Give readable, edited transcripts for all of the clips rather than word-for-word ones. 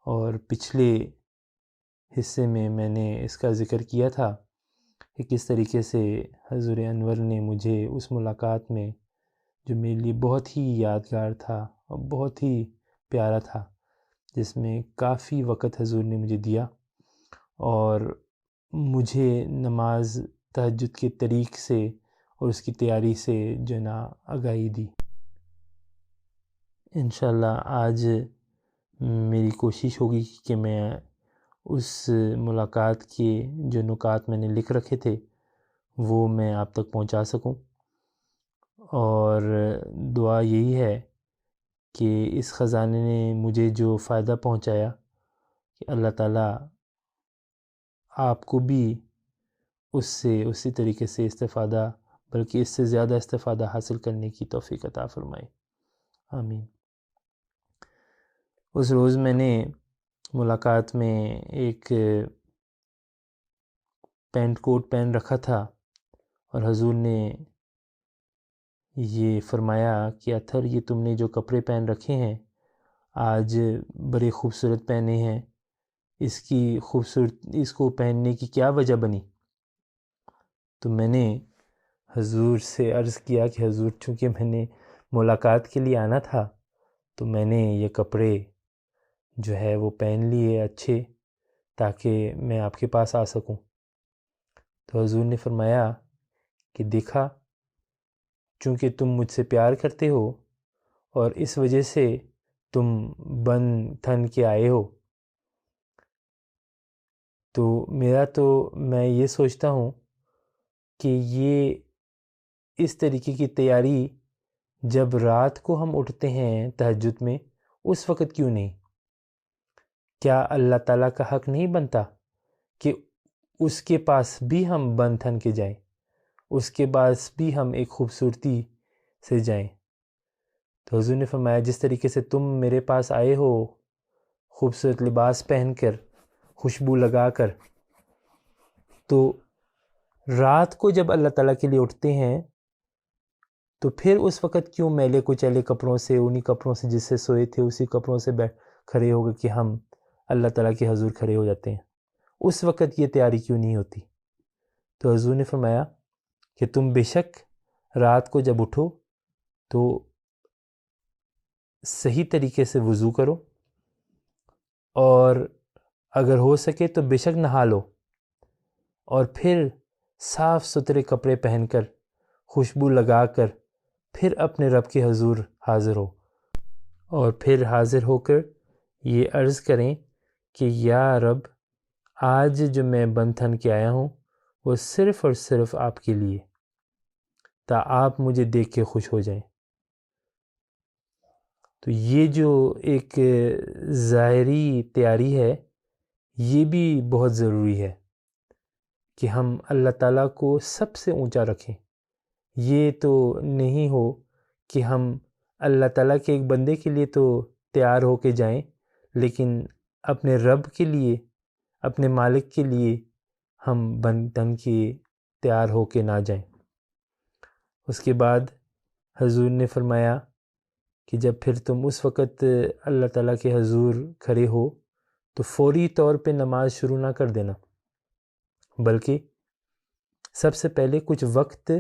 اور پچھلے حصے میں میں نے اس کا ذکر کیا تھا کہ کس طریقے سے حضور انور نے مجھے اس ملاقات میں، جو میرے لیے بہت ہی یادگار تھا اور بہت ہی پیارا تھا، جس میں کافی وقت حضور نے مجھے دیا اور مجھے نماز تہجد کے طریق سے اور اس کی تیاری سے جو ہے نا آگاہی دی۔ انشاءاللہ آج میری کوشش ہوگی کہ میں اس ملاقات کے جو نکات میں نے لکھ رکھے تھے وہ میں آپ تک پہنچا سکوں، اور دعا یہی ہے کہ اس خزانے نے مجھے جو فائدہ پہنچایا کہ اللہ تعالیٰ آپ کو بھی اس سے اسی طریقے سے استفادہ، بلکہ اس سے زیادہ استفادہ حاصل کرنے کی توفیق عطا فرمائے، آمین۔ اس روز میں نے ملاقات میں ایک پینٹ کوٹ پہن رکھا تھا اور حضور نے یہ فرمایا کہ اطہر، یہ تم نے جو کپڑے پہن رکھے ہیں آج بڑے خوبصورت پہنے ہیں، اس کو پہننے کی کیا وجہ بنی؟ تو میں نے حضور سے عرض کیا کہ حضور، چونکہ میں نے ملاقات کے لیے آنا تھا تو میں نے یہ کپڑے جو ہے وہ پہن لیے اچھے، تاکہ میں آپ کے پاس آ سکوں۔ تو حضور نے فرمایا کہ دیکھا، چونکہ تم مجھ سے پیار کرتے ہو اور اس وجہ سے تم بن تھن کے آئے ہو، تو میں یہ سوچتا ہوں کہ یہ اس طریقے کی تیاری جب رات کو ہم اٹھتے ہیں تہجد میں، اس وقت کیوں نہیں؟ کیا اللہ تعالیٰ کا حق نہیں بنتا کہ اس کے پاس بھی ہم بن تھن کے جائیں، اس کے پاس بھی ہم ایک خوبصورتی سے جائیں؟ تو حضور نے فرمایا جس طریقے سے تم میرے پاس آئے ہو خوبصورت لباس پہن کر، خوشبو لگا کر، تو رات کو جب اللہ تعالیٰ کے لیے اٹھتے ہیں تو پھر اس وقت کیوں میلے کچیلے کپڑوں سے، انہی کپڑوں سے جس سے سوئے تھے اسی کپڑوں سے کھڑے ہو گئے کہ ہم اللہ تعالیٰ کے حضور کھڑے ہو جاتے ہیں؟ اس وقت یہ تیاری کیوں نہیں ہوتی؟ تو حضور نے فرمایا کہ تم بے شک رات کو جب اٹھو تو صحیح طریقے سے وضو کرو، اور اگر ہو سکے تو بے شک نہا لو، اور پھر صاف ستھرے کپڑے پہن کر، خوشبو لگا کر، پھر اپنے رب کے حضور حاضر ہو، اور پھر حاضر ہو کر یہ عرض کریں کہ یا رب، آج جو میں بن تھن کے آیا ہوں وہ صرف اور صرف آپ کے لیے، تا آپ مجھے دیکھ کے خوش ہو جائیں۔ تو یہ جو ایک ظاہری تیاری ہے، یہ بھی بہت ضروری ہے کہ ہم اللہ تعالیٰ کو سب سے اونچا رکھیں۔ یہ تو نہیں ہو کہ ہم اللہ تعالیٰ کے ایک بندے کے لیے تو تیار ہو کے جائیں، لیکن اپنے رب کے لیے، اپنے مالک کے لیے ہم بن تن کے تیار ہو کے نہ جائیں۔ اس کے بعد حضور نے فرمایا کہ جب پھر تم اس وقت اللہ تعالیٰ کے حضور کھڑے ہو تو فوری طور پہ نماز شروع نہ کر دینا، بلکہ سب سے پہلے کچھ وقت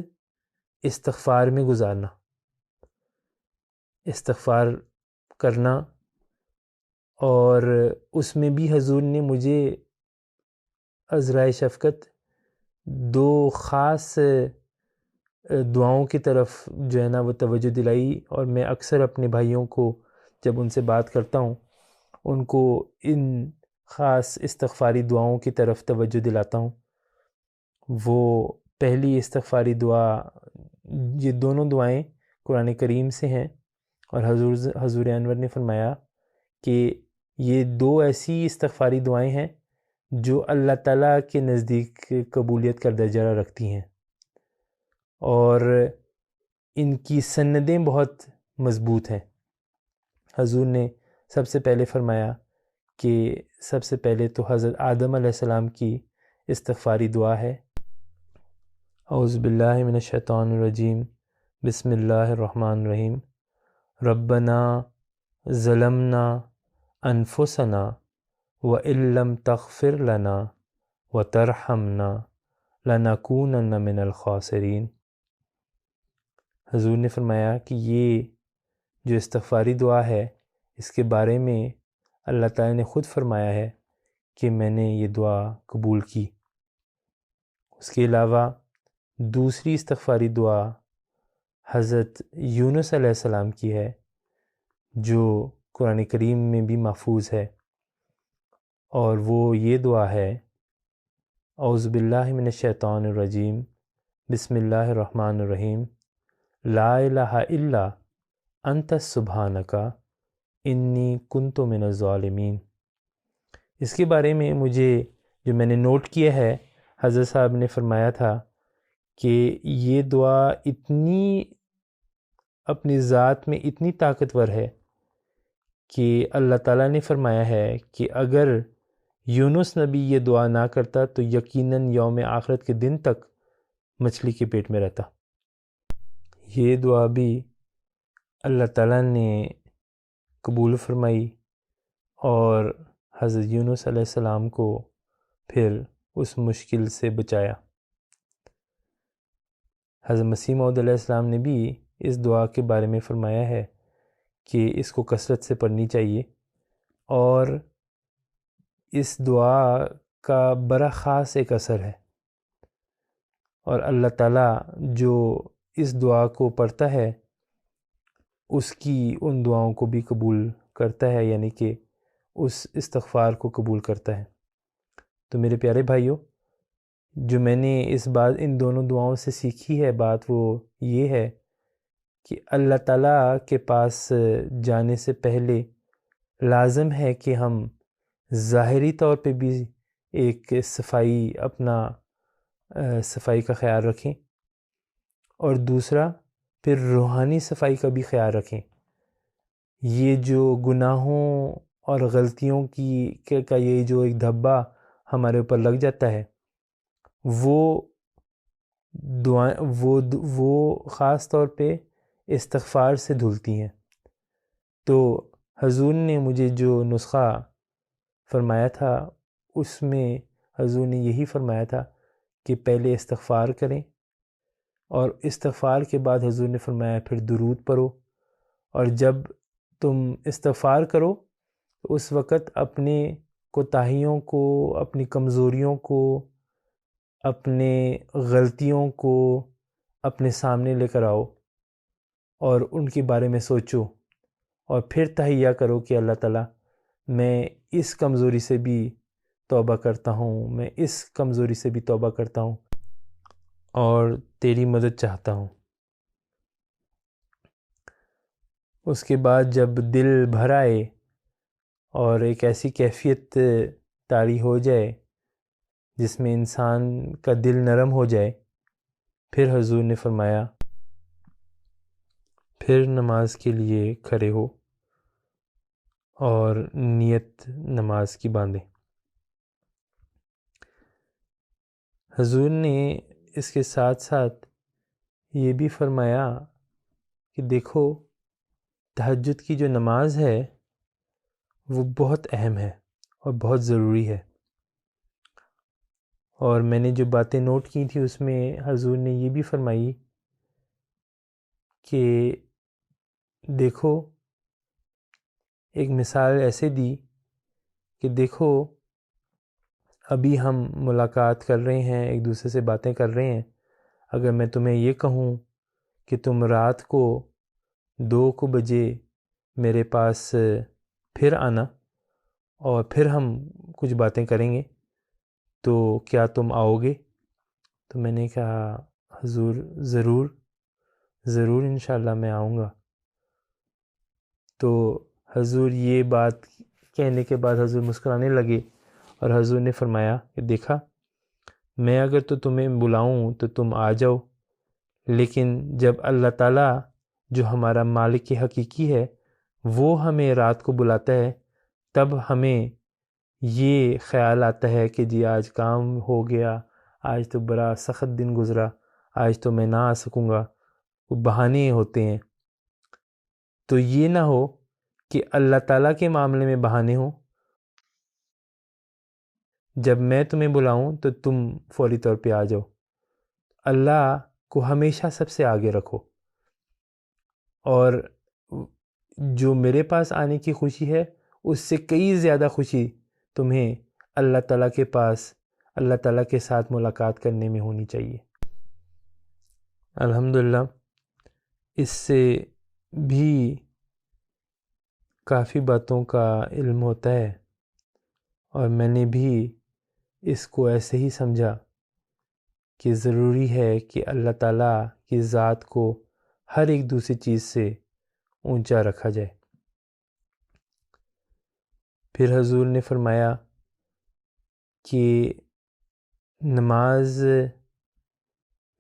استغفار میں گزارنا، استغفار کرنا، اور اس میں بھی حضور نے مجھے عذرائے شفقت دو خاص دعاؤں کی طرف جو ہے نا وہ توجہ دلائی، اور میں اکثر اپنے بھائیوں کو جب ان سے بات کرتا ہوں ان کو ان خاص استغفاری دعاؤں کی طرف توجہ دلاتا ہوں۔ وہ پہلی استغفاری دعا، یہ دونوں دعائیں قرآن کریم سے ہیں، اور حضور انور نے فرمایا کہ یہ دو ایسی استغفاری دعائیں ہیں جو اللہ تعالیٰ کے نزدیک قبولیت کا درجہ رکھتی ہیں، اور ان کی سندیں بہت مضبوط ہیں۔ حضور نے سب سے پہلے فرمایا کہ سب سے پہلے تو حضرت آدم علیہ السلام کی استغفاری دعا ہے، اعوذ باللہ من الشیطان الرجیم، بسم اللہ الرحمن الرحیم، ربنا ظلمنا انفسنا وَإِن لَّمْ تَغْفِرْ لَنَا وَتَرْحَمْنَا لَنَكُونَنَّ مِنَ الْخَاسِرِينَ۔ حضور نے فرمایا کہ یہ جو استغفاری دعا ہے اس کے بارے میں اللہ تعالیٰ نے خود فرمایا ہے کہ میں نے یہ دعا قبول کی۔ اس کے علاوہ دوسری استغفاری دعا حضرت یونس علیہ السلام کی ہے جو قرآن کریم میں بھی محفوظ ہے، اور وہ یہ دعا ہے: اعوذ باللہ من الشیطان الرجیم، بسم اللہ الرحمن الرحیم، لا الہ الا انت سبحانک انی کنت من الظالمین۔ اس کے بارے میں مجھے جو میں نے نوٹ کیا ہے، حضرت صاحب نے فرمایا تھا کہ یہ دعا اتنی اپنی ذات میں اتنی طاقتور ہے کہ اللہ تعالیٰ نے فرمایا ہے کہ اگر یونس نبی یہ دعا نہ کرتا تو یقیناً یوم آخرت کے دن تک مچھلی کے پیٹ میں رہتا۔ یہ دعا بھی اللہ تعالیٰ نے قبول فرمائی اور حضرت یونس علیہ السلام کو پھر اس مشکل سے بچایا۔ حضرت مسیح موعود علیہ السلام نے بھی اس دعا کے بارے میں فرمایا ہے کہ اس کو کثرت سے پڑھنی چاہیے، اور اس دعا کا بڑا خاص ایک اثر ہے، اور اللہ تعالیٰ جو اس دعا کو پڑھتا ہے اس کی ان دعاؤں کو بھی قبول کرتا ہے، یعنی کہ اس استغفار کو قبول کرتا ہے۔ تو میرے پیارے بھائیوں، جو میں نے ان دونوں دعاؤں سے سیکھی ہے بات، وہ یہ ہے کہ اللہ تعالیٰ کے پاس جانے سے پہلے لازم ہے کہ ہم ظاہری طور پہ بھی ایک صفائی کا خیال رکھیں، اور دوسرا پھر روحانی صفائی کا بھی خیال رکھیں۔ یہ جو گناہوں اور غلطیوں کا یہ جو ایک دھبا ہمارے اوپر لگ جاتا ہے، وہ خاص طور پہ استغفار سے دھلتی ہیں۔ تو حضور نے مجھے جو نسخہ فرمایا تھا اس میں حضور نے یہی فرمایا تھا کہ پہلے استغفار کریں، اور استغفار کے بعد حضور نے فرمایا پھر درود پڑھو، اور جب تم استغفار کرو تو اس وقت اپنے کوتاہیوں کو، اپنی کمزوریوں کو، اپنے غلطیوں کو اپنے سامنے لے کر آؤ اور ان کے بارے میں سوچو، اور پھر تہیہ کرو کہ اللہ تعالیٰ میں اس کمزوری سے بھی توبہ کرتا ہوں، میں اس کمزوری سے بھی توبہ کرتا ہوں اور تیری مدد چاہتا ہوں۔ اس کے بعد جب دل بھر آئے اور ایک ایسی کیفیت طاری ہو جائے جس میں انسان کا دل نرم ہو جائے، پھر حضور نے فرمایا پھر نماز کے لیے کھڑے ہو اور نیت نماز کی باندھیں۔ حضور نے اس کے ساتھ ساتھ یہ بھی فرمایا کہ دیکھو، تہجد کی جو نماز ہے وہ بہت اہم ہے اور بہت ضروری ہے، اور میں نے جو باتیں نوٹ کی تھی اس میں حضور نے یہ بھی فرمائی کہ دیکھو، ایک مثال ایسے دی کہ دیکھو ابھی ہم ملاقات کر رہے ہیں، ایک دوسرے سے باتیں کر رہے ہیں، اگر میں تمہیں یہ کہوں کہ تم رات کو 2 بجے میرے پاس پھر آنا اور پھر ہم کچھ باتیں کریں گے، تو کیا تم آؤ گے؟ تو میں نے کہا حضور ضرور انشاءاللہ میں آؤں گا۔ تو حضور یہ بات کہنے کے بعد حضور مسکرانے لگے، اور حضور نے فرمایا کہ دیکھا، میں اگر تو تمہیں بلاؤں تو تم آ جاؤ، لیکن جب اللہ تعالیٰ جو ہمارا مالک حقیقی ہے وہ ہمیں رات کو بلاتا ہے، تب ہمیں یہ خیال آتا ہے کہ جی آج کام ہو گیا، آج تو بڑا سخت دن گزرا، آج تو میں نہ آ سکوں گا، وہ بہانے ہوتے ہیں۔ تو یہ نہ ہو کہ اللہ تعالیٰ کے معاملے میں بہانے ہوں جب میں تمہیں بلاؤں تو تم فوری طور پہ آ جاؤ۔ اللہ کو ہمیشہ سب سے آگے رکھو، اور جو میرے پاس آنے کی خوشی ہے اس سے کئی زیادہ خوشی تمہیں اللہ تعالیٰ کے پاس، اللہ تعالیٰ کے ساتھ ملاقات کرنے میں ہونی چاہیے۔ الحمدللہ اس سے بھی کافی باتوں کا علم ہوتا ہے، اور میں نے بھی اس کو ایسے ہی سمجھا کہ ضروری ہے کہ اللہ تعالیٰ کی ذات کو ہر ایک دوسری چیز سے اونچا رکھا جائے۔ پھر حضور نے فرمایا کہ نماز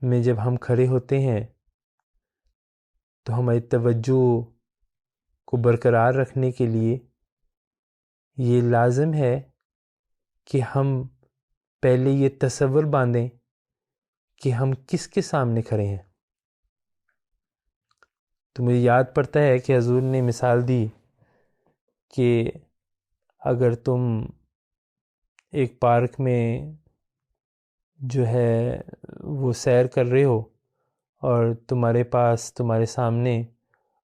میں جب ہم کھڑے ہوتے ہیں تو ہماری توجہ کو برقرار رکھنے کے لیے یہ لازم ہے کہ ہم پہلے یہ تصور باندھیں کہ ہم کس کے سامنے کھڑے ہیں۔ تو مجھے یاد پڑتا ہے کہ حضور نے مثال دی کہ اگر تم ایک پارک میں جو ہے وہ سیر کر رہے ہو اور تمہارے سامنے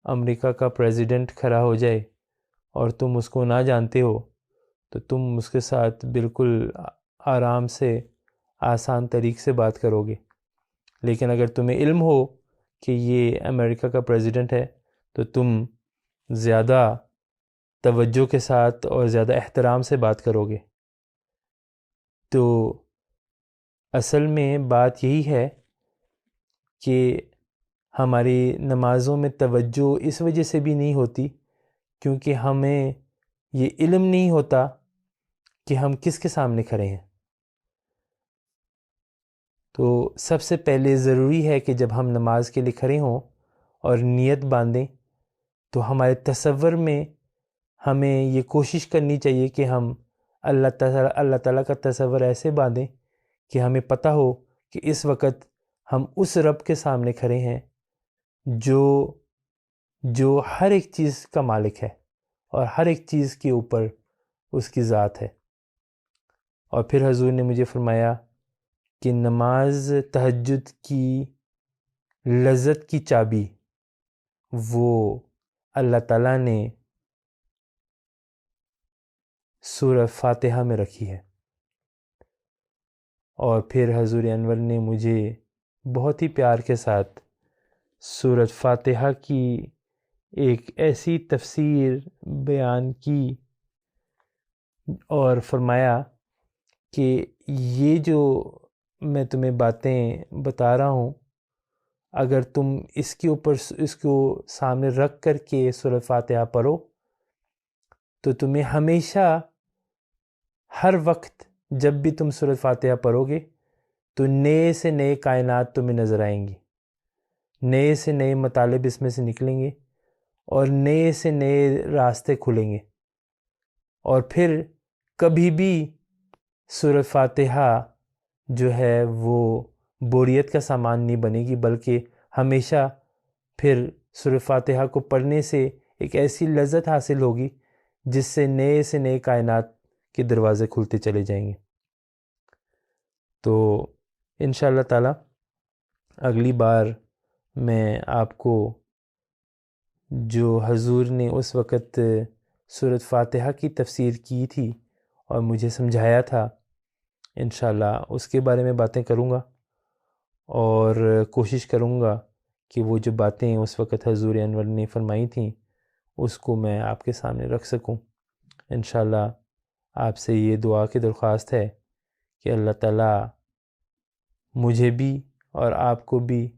امریکہ کا پریزیڈنٹ کھڑا ہو جائے اور تم اس کو نہ جانتے ہو، تو تم اس کے ساتھ بالکل آرام سے آسان طریقے سے بات کرو گے۔ لیکن اگر تمہیں علم ہو کہ یہ امریکہ کا پریزیڈنٹ ہے تو تم زیادہ توجہ کے ساتھ اور زیادہ احترام سے بات کرو گے۔ تو اصل میں بات یہی ہے کہ ہماری نمازوں میں توجہ اس وجہ سے بھی نہیں ہوتی کیونکہ ہمیں یہ علم نہیں ہوتا کہ ہم کس کے سامنے کھڑے ہیں۔ تو سب سے پہلے ضروری ہے کہ جب ہم نماز کے لیے کھڑے ہوں اور نیت باندھیں تو ہمارے تصور میں ہمیں یہ کوشش کرنی چاہیے کہ ہم اللہ تعالیٰ کا تصور ایسے باندھیں کہ ہمیں پتہ ہو کہ اس وقت ہم اس رب کے سامنے کھڑے ہیں جو ہر ایک چیز کا مالک ہے اور ہر ایک چیز کے اوپر اس کی ذات ہے۔ اور پھر حضور نے مجھے فرمایا کہ نماز تہجد کی لذت کی چابی وہ اللہ تعالیٰ نے سورہ فاتحہ میں رکھی ہے۔ اور پھر حضور انور نے مجھے بہت ہی پیار کے ساتھ سورہ فاتحہ کی ایک ایسی تفسیر بیان کی اور فرمایا کہ یہ جو میں تمہیں باتیں بتا رہا ہوں، اگر تم اس کو سامنے رکھ کر کے سورہ فاتحہ پڑھو تو تمہیں ہمیشہ ہر وقت جب بھی تم سورہ فاتحہ پڑھو گے تو نئے سے نئے کائنات تمہیں نظر آئیں گی، نئے سے نئے مطالب اس میں سے نکلیں گے اور نئے سے نئے راستے کھلیں گے۔ اور پھر کبھی بھی سورہ فاتحہ جو ہے وہ بوریت کا سامان نہیں بنے گی، بلکہ ہمیشہ پھر سورہ فاتحہ کو پڑھنے سے ایک ایسی لذت حاصل ہوگی جس سے نئے کائنات کے دروازے کھلتے چلے جائیں گے۔ تو انشاءاللہ تعالی اگلی بار میں آپ کو جو حضور نے اس وقت سورۃ فاتحہ کی تفسیر کی تھی اور مجھے سمجھایا تھا، انشاءاللہ اس کے بارے میں باتیں کروں گا، اور کوشش کروں گا کہ وہ جو باتیں اس وقت حضور انور نے فرمائی تھیں اس کو میں آپ کے سامنے رکھ سکوں۔ انشاءاللہ آپ سے یہ دعا کی درخواست ہے کہ اللہ تعالیٰ مجھے بھی اور آپ کو بھی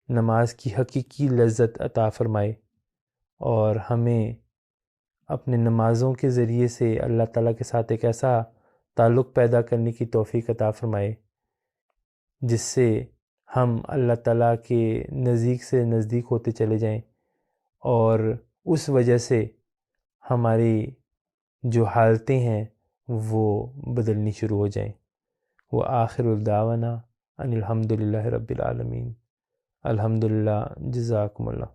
نماز کی حقیقی لذت عطا فرمائے، اور ہمیں اپنے نمازوں کے ذریعے سے اللہ تعالیٰ کے ساتھ ایک ایسا تعلق پیدا کرنے کی توفیق عطا فرمائے جس سے ہم اللہ تعالیٰ کے نزدیک سے نزدیک ہوتے چلے جائیں، اور اس وجہ سے ہماری جو حالتیں ہیں وہ بدلنی شروع ہو جائیں۔ وآخر الدعوانا ان الحمد للہ رب العالمین۔ الحمدللہ، جزاکم اللہ۔